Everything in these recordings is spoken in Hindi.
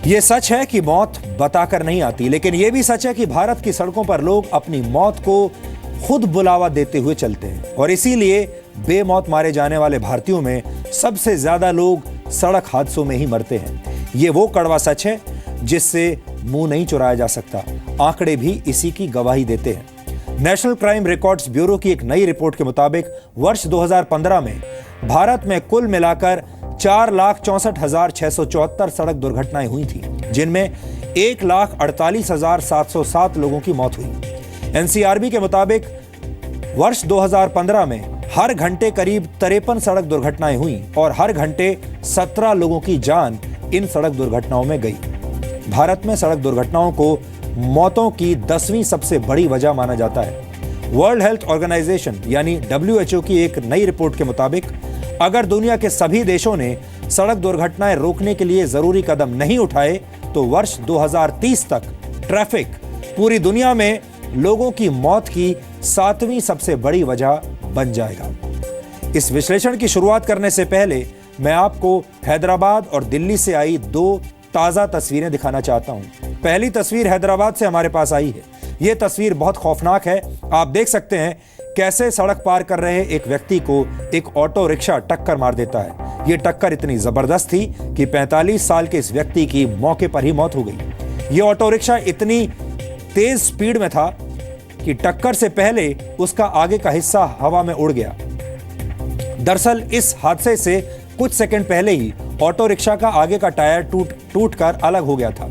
ये सच है कि मौत बताकर नहीं आती, लेकिन ये भी सच है कि भारत की सड़कों पर लोग अपनी मौत को खुद बुलावा देते हुए चलते हैं और इसीलिए बेमौत मारे जाने वाले भारतीयों में सबसे ज्यादा लोग सड़क हादसों में ही मरते हैं। ये वो कड़वा सच है जिससे मुंह नहीं चुराया जा सकता। आंकड़े भी इसी की गवाही देते हैं। नेशनल क्राइम रिकॉर्ड्स ब्यूरो की एक नई रिपोर्ट के मुताबिक वर्ष 2015 में भारत में कुल मिलाकर 4,64,674 सड़क दुर्घटनाएं हुई थी, जिनमें 1,48,707 लोगों की मौत हुई। एनसीआरबी के मुताबिक वर्ष 2015 में हर घंटे करीब 53 सड़क दुर्घटनाएं हुई और हर घंटे 17 लोगों की जान इन सड़क दुर्घटनाओं में गई। भारत में सड़क दुर्घटनाओं को मौतों की 10वीं सबसे बड़ी वजह माना जाता है। वर्ल्ड हेल्थ ऑर्गेनाइजेशन यानी WHO की एक नई रिपोर्ट के मुताबिक अगर दुनिया के सभी देशों ने सड़क दुर्घटनाएं रोकने के लिए जरूरी कदम नहीं उठाए तो वर्ष 2030 तक ट्रैफिक पूरी दुनिया में लोगों की मौत की 7वीं सबसे बड़ी वजह बन जाएगा। इस विश्लेषण की शुरुआत करने से पहले मैं आपको हैदराबाद और दिल्ली से आई दो ताजा तस्वीरें दिखाना चाहता हूं। पहली तस्वीर हैदराबाद से हमारे पास आई है। यह तस्वीर बहुत खौफनाक है। आप देख सकते हैं कैसे सड़क पार कर रहे एक व्यक्ति को एक ऑटो रिक्शा टक्कर मार देता है। यह टक्कर इतनी जबरदस्त थी कि 45 साल के इस व्यक्ति की मौके पर ही मौत हो गई। यह ऑटो रिक्शा इतनी तेज स्पीड में था कि टक्कर से पहले उसका आगे का हिस्सा हवा में उड़ गया। दरअसल इस हादसे से कुछ सेकंड पहले ही ऑटो रिक्शा का आगे का टायर टूट कर अलग हो गया था,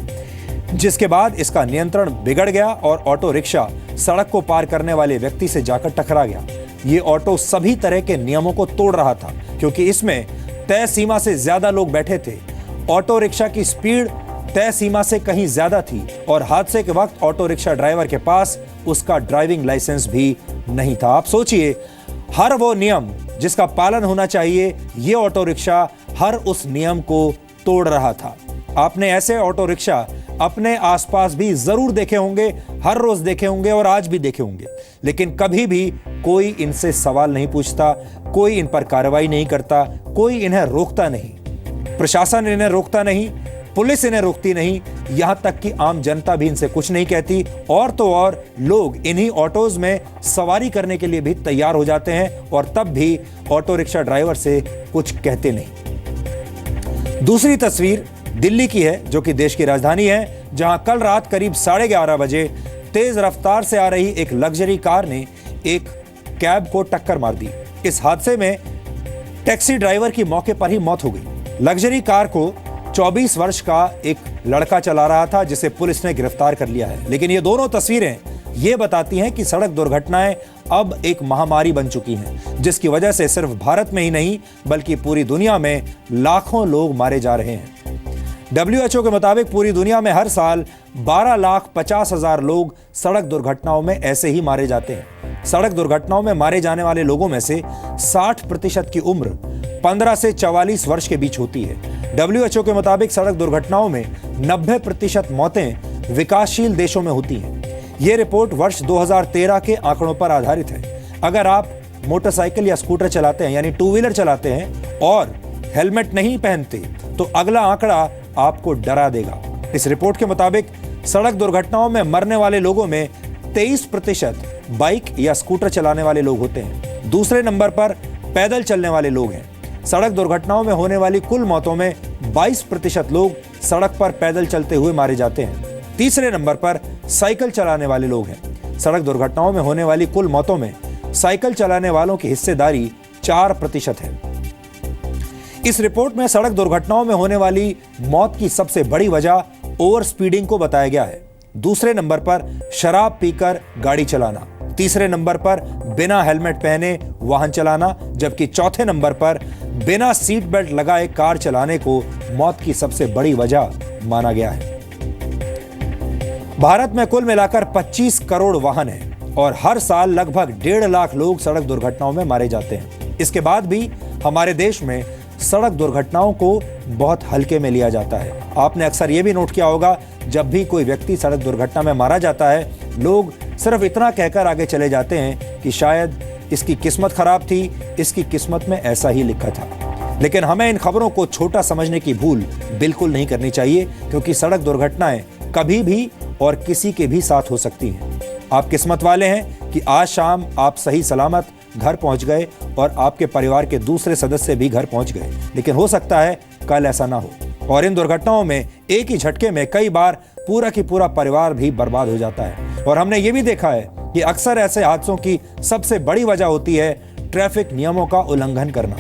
जिसके बाद इसका नियंत्रण बिगड़ गया और ऑटो रिक्शा सड़क को पार करने वाले व्यक्ति से जाकर टकरा गया। ये ऑटो सभी तरह के नियमों को तोड़ रहा था क्योंकि इसमें तय सीमा से ज्यादा लोग बैठे थे। ऑटो रिक्शा की स्पीड तय सीमा से कहीं ज्यादा थी और हादसे के वक्त ऑटो रिक्शा ड्राइवर के पास उसका ड्राइविंग लाइसेंस भी नहीं था। आप सोचिए, हर वो नियम जिसका पालन होना चाहिए, ये ऑटो रिक्शा हर उस नियम को तोड़ रहा था। आपने ऐसे ऑटो रिक्शा अपने आसपास भी जरूर देखे होंगे, हर रोज देखे होंगे और आज भी देखे होंगे, लेकिन कभी भी कोई इनसे सवाल नहीं पूछता, कोई इन पर कार्रवाई नहीं करता, कोई इन्हें रोकता नहीं। प्रशासन इन्हें रोकता नहीं, पुलिस इन्हें रोकती नहीं, यहां तक कि आम जनता भी इनसे कुछ नहीं कहती। और तो और लोग इन्हीं ऑटोज में सवारी करने के लिए भी तैयार हो जाते हैं और तब भी ऑटो रिक्शा ड्राइवर से कुछ कहते नहीं। दूसरी तस्वीर दिल्ली की है, जो कि देश की राजधानी है, जहां कल रात करीब 11:30 बजे तेज रफ्तार से आ रही एक लग्जरी कार ने एक कैब को टक्कर मार दी। इस हादसे में टैक्सी ड्राइवर की मौके पर ही मौत हो गई। लग्जरी कार को 24 वर्ष का एक लड़का चला रहा था, जिसे पुलिस ने गिरफ्तार कर लिया है। लेकिन ये दोनों तस्वीरें ये बताती हैं कि सड़क दुर्घटनाएं अब एक महामारी बन चुकी हैं, जिसकी वजह से सिर्फ भारत में ही नहीं बल्कि पूरी दुनिया में लाखों लोग मारे जा रहे हैं। WHO के मुताबिक पूरी दुनिया में हर साल 12,50,000 लोग सड़क दुर्घटनाओं में ऐसे ही मारे जाते हैं। सड़क दुर्घटनाओं में मारे जाने वाले लोगों में से 60% की उम्र 15 से 44 वर्ष के बीच होती है। WHO के मुताबिक सड़क दुर्घटनाओं में 90% मौतें विकासशील देशों में होती हैं। यह रिपोर्ट वर्ष 2013 के आंकड़ों पर आधारित है। अगर आप मोटरसाइकिल या स्कूटर चलाते हैं, यानी 2 व्हीलर चलाते हैं और हेलमेट नहीं पहनते, तो अगला आंकड़ा आपको डरा देगा। इस रिपोर्ट के मुताबिक सड़क दुर्घटनाओं में मरने वाले लोगों में 23% बाइक या स्कूटर चलाने वाले लोग होते हैं। दूसरे नंबर पर पैदल चलने वाले लोग हैं। सड़क दुर्घटनाओं में होने वाली कुल मौतों में 22% लोग सड़क पर पैदल चलते हुए मारे जाते हैं। तीसरे नंबर पर साइकिल चलाने वाले लोग हैं। सड़क दुर्घटनाओं में होने वाली कुल मौतों में साइकिल चलाने वालों की हिस्सेदारी 4% है। इस रिपोर्ट में सड़क दुर्घटनाओं में होने वाली मौत की सबसे बड़ी वजह ओवर स्पीडिंग को बताया गया है। दूसरे नंबर पर शराब पीकर गाड़ी चलाना, तीसरे नंबर पर बिना हेलमेट पहने वाहन चलाना, जबकि चौथे नंबर पर बिना सीट बेल्ट लगाए कार चलाने को मौत की सबसे बड़ी वजह माना गया है। भारत में कुल मिलाकर 25 करोड़ वाहन हैं और हर साल लगभग 1.5 लाख लोग सड़क दुर्घटनाओं में मारे जाते हैं। इसके बाद भी हमारे देश में सड़क दुर्घटनाओं को बहुत हल्के में लिया जाता है। आपने अक्सर यह भी नोट किया होगा, जब भी कोई व्यक्ति सड़क दुर्घटना में मारा जाता है, लोग सिर्फ इतना कहकर आगे चले जाते हैं कि शायद इसकी किस्मत खराब थी, इसकी किस्मत में ऐसा ही लिखा था। लेकिन हमें इन खबरों को छोटा समझने की भूल बिल्कुल नहीं करनी चाहिए, क्योंकि सड़क दुर्घटनाएं कभी भी और किसी के भी साथ हो सकती हैं। आप किस्मत वाले हैं कि आज शाम आप सही सलामत घर पहुंच गए और आपके परिवार के दूसरे सदस्य भी घर पहुंच गए, लेकिन हो सकता है कल ऐसा ना हो और इन दुर्घटनाओं में एक ही झटके में कई बार पूरा की पूरा परिवार भी बर्बाद हो जाता है। और हमने ये भी देखा है कि अक्सर ऐसे हादसों की सबसे बड़ी वजह होती है ट्रैफिक नियमों का उल्लंघन करना।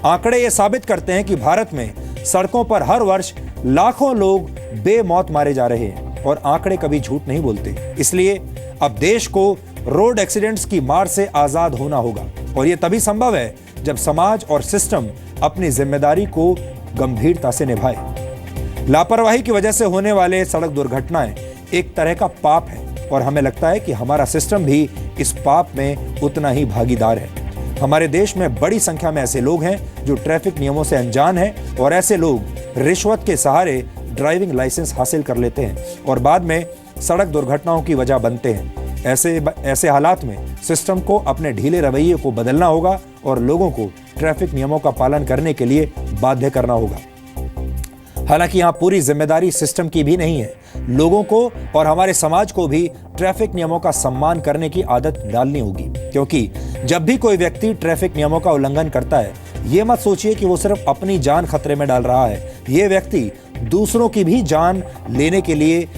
आंकड़े ये साबित करते हैं कि भारत में सड़कों पर हर वर्ष लाखों लोग बेमौत मारे जा रहे हैं और आंकड़े कभी झूठ नहीं बोलते। इसलिए अब देश को रोड एक्सीडेंट्स की मार से आजाद होना होगा और यह तभी संभव है जब समाज और सिस्टम अपनी जिम्मेदारी को गंभीरता से निभाए। लापरवाही की वजह से होने वाले सड़क दुर्घटनाएं एक तरह का पाप है और हमें लगता है कि हमारा सिस्टम भी इस पाप में उतना ही भागीदार है। हमारे देश में बड़ी संख्या में ऐसे लोग हैं जो ट्रैफिक नियमों से अनजान हैं और ऐसे लोग रिश्वत के सहारे ड्राइविंग लाइसेंस हासिल कर लेते हैं और बाद में सड़क दुर्घटनाओं की वजह बनते हैं। ऐसे हालात में सिस्टम को अपने ढीले रवैये को बदलना होगा और लोगों को ट्रैफिक नियमों का पालन करने के लिए बाध्य करना होगा। हालांकि यहाँ पूरी जिम्मेदारी सिस्टम की भी नहीं है, लोगों को और हमारे समाज को भी ट्रैफिक नियमों का सम्मान करने की आदत डालनी होगी, क्योंकि जब भी कोई व्यक्ति ट्रैफिक नियमों का उल्लंघन करता है, ये मत सोचिए कि वो सिर्फ अपनी जान खतरे में डाल रहा है, ये व्यक्ति दूसरों की भी जान लेने के लिए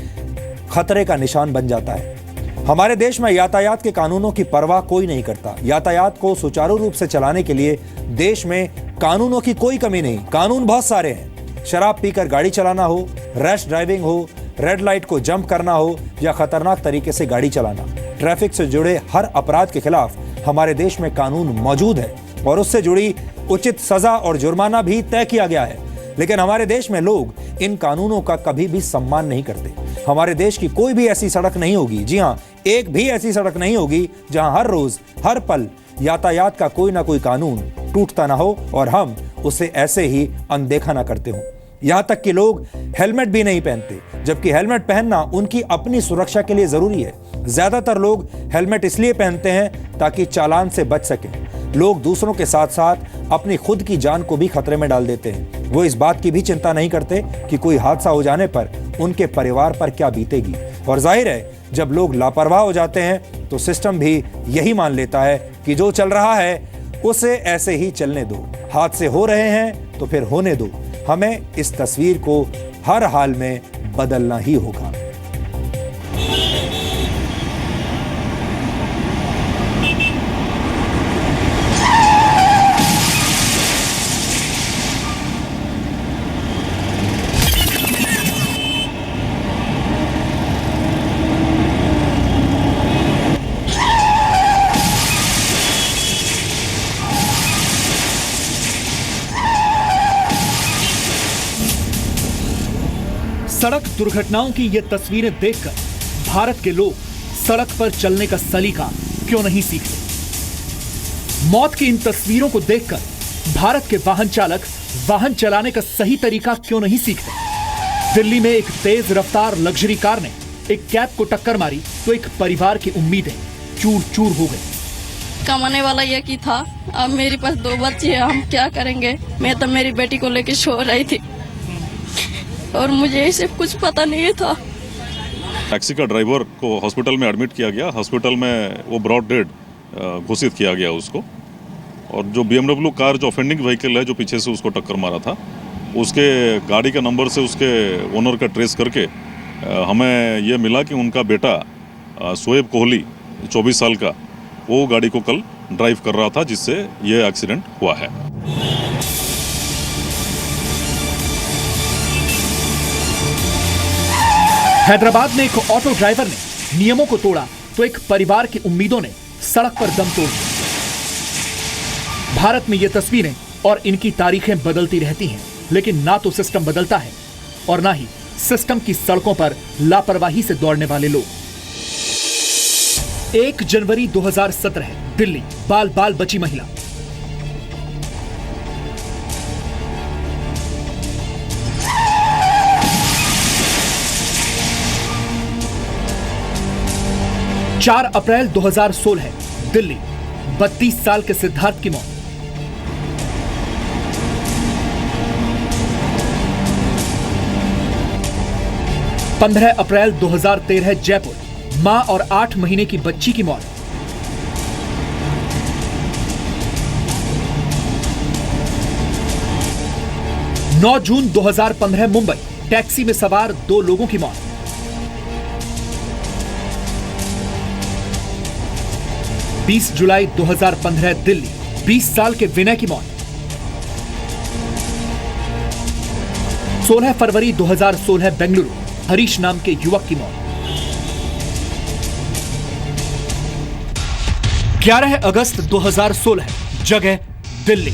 खतरे का निशान बन जाता है। हमारे देश में यातायात के कानूनों की परवाह कोई नहीं करता। यातायात को सुचारू रूप से चलाने के लिए देश में कानूनों की कोई कमी नहीं। कानून बहुत सारे हैं। शराब पीकर गाड़ी चलाना हो, रैश ड्राइविंग हो, रेड लाइट को जंप करना हो या खतरनाक तरीके से गाड़ी चलाना, ट्रैफिक से जुड़े हर अपराध के खिलाफ हमारे देश में कानून मौजूद है और उससे जुड़ी उचित सजा और जुर्माना भी तय किया गया है। लेकिन हमारे देश में लोग इन कानूनों का कभी भी सम्मान नहीं करते। हमारे देश की कोई भी ऐसी सड़क नहीं होगी, जी हां, एक भी ऐसी सड़क नहीं होगी जहां हर रोज हर पल यातायात का कोई ना कोई कानून टूटता ना हो और हम उसे ऐसे ही अनदेखा ना करते हो। यहां तक कि लोग हेलमेट भी नहीं पहनते, जबकि हेलमेट पहनना उनकी अपनी सुरक्षा के लिए जरूरी है। ज्यादातर लोग हेलमेट इसलिए पहनते हैं ताकि चालान से बच सकें। लोग दूसरों के साथ साथ अपनी खुद की जान को भी खतरे में डाल देते हैं। वो इस बात की भी चिंता नहीं करते कि कोई हादसा हो जाने पर उनके परिवार पर क्या बीतेगी। और जाहिर है, जब लोग लापरवाह हो जाते हैं तो सिस्टम भी यही मान लेता है कि जो चल रहा है उसे ऐसे ही चलने दो, हादसे हो रहे हैं तो फिर होने दो। हमें इस तस्वीर को हर हाल में बदलना ही होगा। सड़क दुर्घटनाओं की ये तस्वीरें देखकर भारत के लोग सड़क पर चलने का सलीका क्यों नहीं सीखते? मौत की इन तस्वीरों को देखकर भारत के वाहन चालक वाहन चलाने का सही तरीका क्यों नहीं सीखते? दिल्ली में एक तेज रफ्तार लग्जरी कार ने एक कैब को टक्कर मारी तो एक परिवार की उम्मीदें चूर चूर हो गई। कमाने वाला ये की था, अब मेरे पास 2 बच्चे हैं, हम क्या करेंगे? मैं तो मेरी बेटी को लेकर सो रही थी और मुझे इसे कुछ पता नहीं था। टैक्सी का ड्राइवर को हॉस्पिटल में एडमिट किया गया। हॉस्पिटल में वो ब्रॉड डेड घोषित किया गया उसको। और जो BMW कार जो ऑफेंडिंग व्हीकल है जो पीछे से उसको टक्कर मारा था, उसके गाड़ी का नंबर से उसके ओनर का ट्रेस करके हमें ये मिला कि उनका बेटा शोएब कोहली 24 साल का, वो गाड़ी को कल ड्राइव कर रहा था, जिससे ये एक्सीडेंट हुआ है। हैदराबाद में एक ऑटो ड्राइवर ने नियमों को तोड़ा तो एक परिवार की उम्मीदों ने सड़क पर दम तोड़ दिया। भारत में ये तस्वीरें और इनकी तारीखें बदलती रहती हैं, लेकिन ना तो सिस्टम बदलता है और ना ही सिस्टम की सड़कों पर लापरवाही से दौड़ने वाले लोग। 1 जनवरी 2017 है, दिल्ली। बाल बाल बची महिला। चार अप्रैल 2016 है, दिल्ली। 32 साल के सिद्धार्थ की मौत। 15 अप्रैल 2013 जयपुर, मां और 8 महीने की बच्ची की मौत। 9 जून 2015 मुंबई, टैक्सी में सवार 2 लोगों की मौत। 20 जुलाई 2015 दिल्ली, 20 साल के विनय की मौत। 16 फरवरी 2016 बेंगलुरु, हरीश नाम के युवक की मौत। 11 अगस्त 2016, जगह दिल्ली।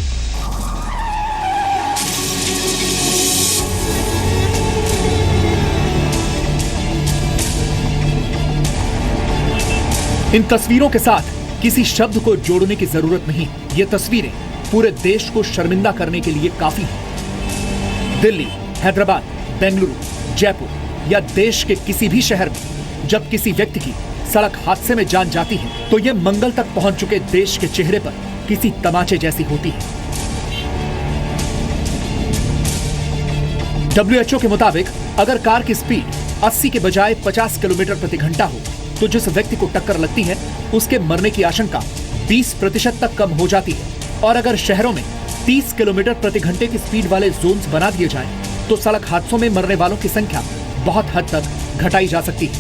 इन तस्वीरों के साथ किसी शब्द को जोड़ने की जरूरत नहीं। ये तस्वीरें पूरे देश को शर्मिंदा करने के लिए काफी हैं। दिल्ली, हैदराबाद, बेंगलुरु, जयपुर या देश के किसी भी शहर में जब किसी व्यक्ति की सड़क हादसे में जान जाती है तो यह मंगल तक पहुंच चुके देश के चेहरे पर किसी तमाचे जैसी होती है। WHO के मुताबिक अगर कार की स्पीड 80 के बजाय 50 किलोमीटर प्रति घंटा हो तो जिस व्यक्ति को टक्कर लगती है उसके मरने की आशंका 20% तक कम हो जाती है। और अगर शहरों में 30 किलोमीटर प्रति घंटे की स्पीड वाले जोन्स बना दिए जाएं, तो सड़क हादसों में मरने वालों की संख्या बहुत हद तक घटाई जा सकती है।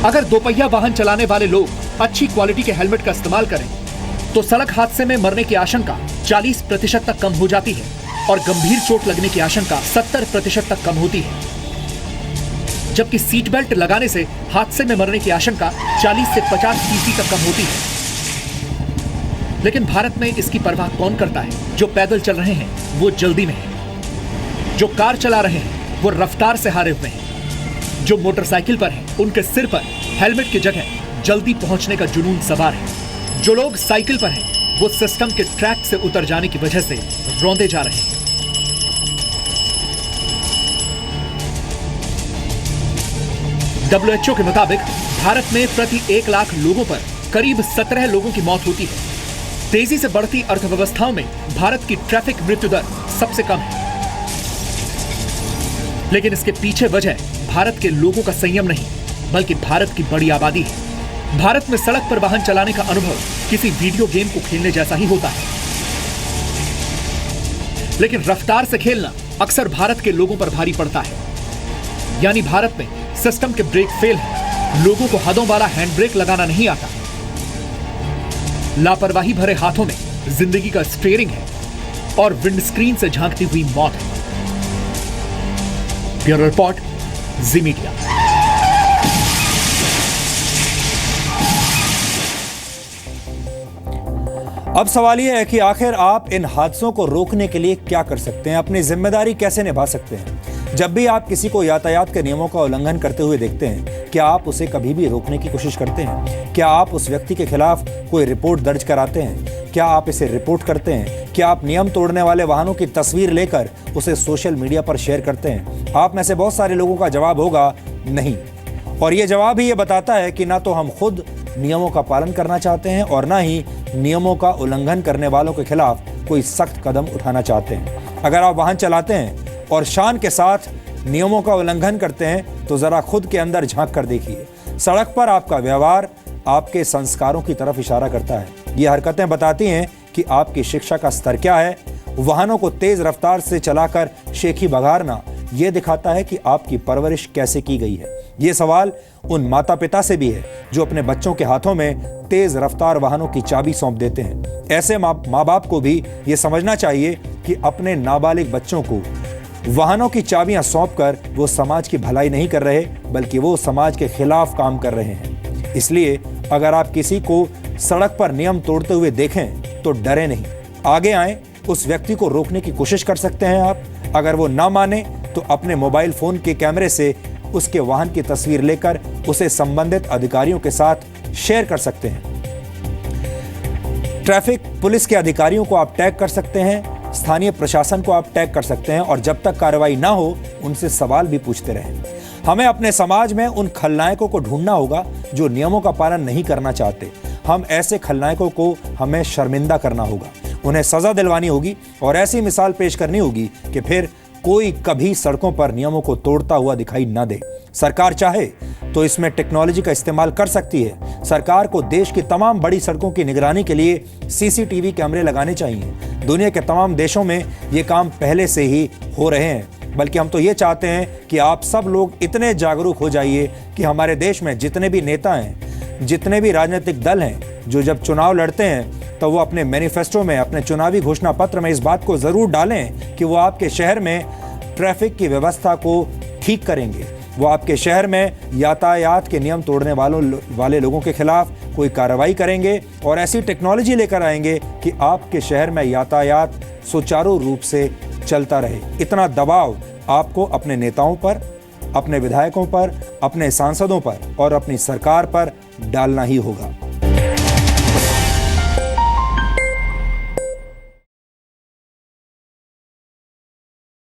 अगर दोपहिया वाहन चलाने वाले लोग अच्छी क्वालिटी के हेलमेट का इस्तेमाल करें तो सड़क हादसे में मरने की आशंका 40% तक कम हो जाती है और गंभीर चोट लगने की आशंका 70% तक कम होती है। जबकि सीट बेल्ट लगाने से हादसे में मरने की आशंका 40 से 50% तक कम होती है। लेकिन भारत में इसकी परवाह कौन करता है? जो पैदल चल रहे हैं वो जल्दी में हैं, जो कार चला रहे हैं वो रफ्तार से हारे हुए हैं, जो मोटरसाइकिल पर हैं उनके सिर पर हेलमेट की जगह जल्दी पहुंचने का जुनून सवार है, जो लोग साइकिल पर हैं वो सिस्टम के ट्रैक से उतर जाने की वजह से रौंदे जा रहे हैं। WHO के मुताबिक भारत में प्रति 1 लाख लोगों पर करीब 17 लोगों की मौत होती है। तेजी से बढ़ती अर्थव्यवस्थाओं में भारत की ट्रैफिक मृत्यु दर सबसे कम है। लेकिन इसके पीछे वजह भारत के लोगों का संयम नहीं, बल्कि भारत की बड़ी आबादी है। भारत में सड़क पर वाहन चलाने का अनुभव किसी वीडियो गेम को खेलने जैसा ही होता है। लेकिन रफ्तार से खेलना अक्सर भारत के लोगों पर भारी पड़ता है। यानी भारत में सिस्टम के ब्रेक फेल है, लोगों को हदों वाला हैंड ब्रेक लगाना नहीं आता, लापरवाही भरे हाथों में जिंदगी का स्टीयरिंग है और विंडस्क्रीन से झांकती हुई मौत है। ब्यूरो रिपोर्ट, जी मीडिया। अब सवाल यह है कि आखिर आप इन हादसों को रोकने के लिए क्या कर सकते हैं, अपनी जिम्मेदारी कैसे निभा सकते हैं। जब भी आप किसी को यातायात के नियमों का उल्लंघन करते हुए देखते हैं, क्या आप उसे कभी भी रोकने की कोशिश करते हैं? क्या आप उस व्यक्ति के खिलाफ कोई रिपोर्ट दर्ज कराते हैं? क्या आप इसे रिपोर्ट करते हैं? क्या आप नियम तोड़ने वाले वाहनों की तस्वीर लेकर उसे सोशल मीडिया पर शेयर करते हैं? आप में से बहुत सारे लोगों का जवाब होगा नहीं। और ये जवाब ही ये बताता है कि ना तो हम खुद नियमों का पालन करना चाहते हैं और ना ही नियमों का उल्लंघन करने वालों के खिलाफ कोई सख्त कदम उठाना चाहते हैं। अगर आप वाहन चलाते हैं और शान के साथ नियमों का उल्लंघन करते हैं तो जरा खुद के अंदर झांक कर देखिए। सड़क पर आपका व्यवहार आपके संस्कारों की तरफ इशारा करता है। ये हरकतें बताती हैं कि आपकी शिक्षा का स्तर क्या है। वाहनों को तेज रफ्तार से चलाकर शेखी बघारना ये दिखाता है कि आपकी परवरिश कैसे की गई है। ये सवाल उन माता पिता से भी है जो अपने बच्चों के हाथों में तेज रफ्तार वाहनों की चाबी सौंप देते हैं। ऐसे माँ बाप को भी ये समझना चाहिए कि अपने नाबालिग बच्चों को वाहनों की चाबियां सौंपकर वो समाज की भलाई नहीं कर रहे, बल्कि वो समाज के खिलाफ काम कर रहे हैं। इसलिए अगर आप किसी को सड़क पर नियम तोड़ते हुए देखें तो डरे नहीं, आगे आएं, उस व्यक्ति को रोकने की कोशिश कर सकते हैं आप। अगर वो ना माने तो अपने मोबाइल फोन के कैमरे से उसके वाहन की तस्वीर लेकर उसे संबंधित अधिकारियों के साथ शेयर कर सकते हैं। ट्रैफिक पुलिस के अधिकारियों को आप टैग कर सकते हैं, स्थानीय प्रशासन को आप टैग कर सकते हैं और जब तक कार्रवाई ना हो उनसे सवाल भी पूछते रहें। हमें अपने समाज में उन खलनायकों को ढूंढना होगा जो नियमों का पालन नहीं करना चाहते। हम ऐसे खलनायकों को हमें शर्मिंदा करना होगा, उन्हें सजा दिलवानी होगी और ऐसी मिसाल पेश करनी होगी कि फिर कोई कभी सड़कों पर नियमों को तोड़ता हुआ दिखाई न दे। सरकार चाहे तो इसमें टेक्नोलॉजी का इस्तेमाल कर सकती है। सरकार को देश की तमाम बड़ी सड़कों की निगरानी के लिए सीसीटीवी कैमरे लगाने चाहिए। दुनिया के तमाम देशों में ये काम पहले से ही हो रहे हैं, बल्कि हम तो ये चाहते हैं कि आप सब लोग इतने जागरूक हो जाइए कि हमारे देश में जितने भी नेता हैं, जितने भी राजनीतिक दल हैं, जो जब चुनाव लड़ते हैं तो वो अपने मैनिफेस्टो में, अपने चुनावी घोषणा पत्र में इस बात को जरूर डालें कि वो आपके शहर में ट्रैफिक की व्यवस्था को ठीक करेंगे। वो आपके शहर में यातायात के नियम तोड़ने वाले लोगों के खिलाफ कोई कार्रवाई करेंगे और ऐसी टेक्नोलॉजी लेकर आएंगे कि आपके शहर में यातायात सुचारू रूप से चलता रहे। इतना दबाव आपको अपने नेताओं पर, अपने विधायकों पर, अपने सांसदों पर और अपनी सरकार पर डालना ही होगा।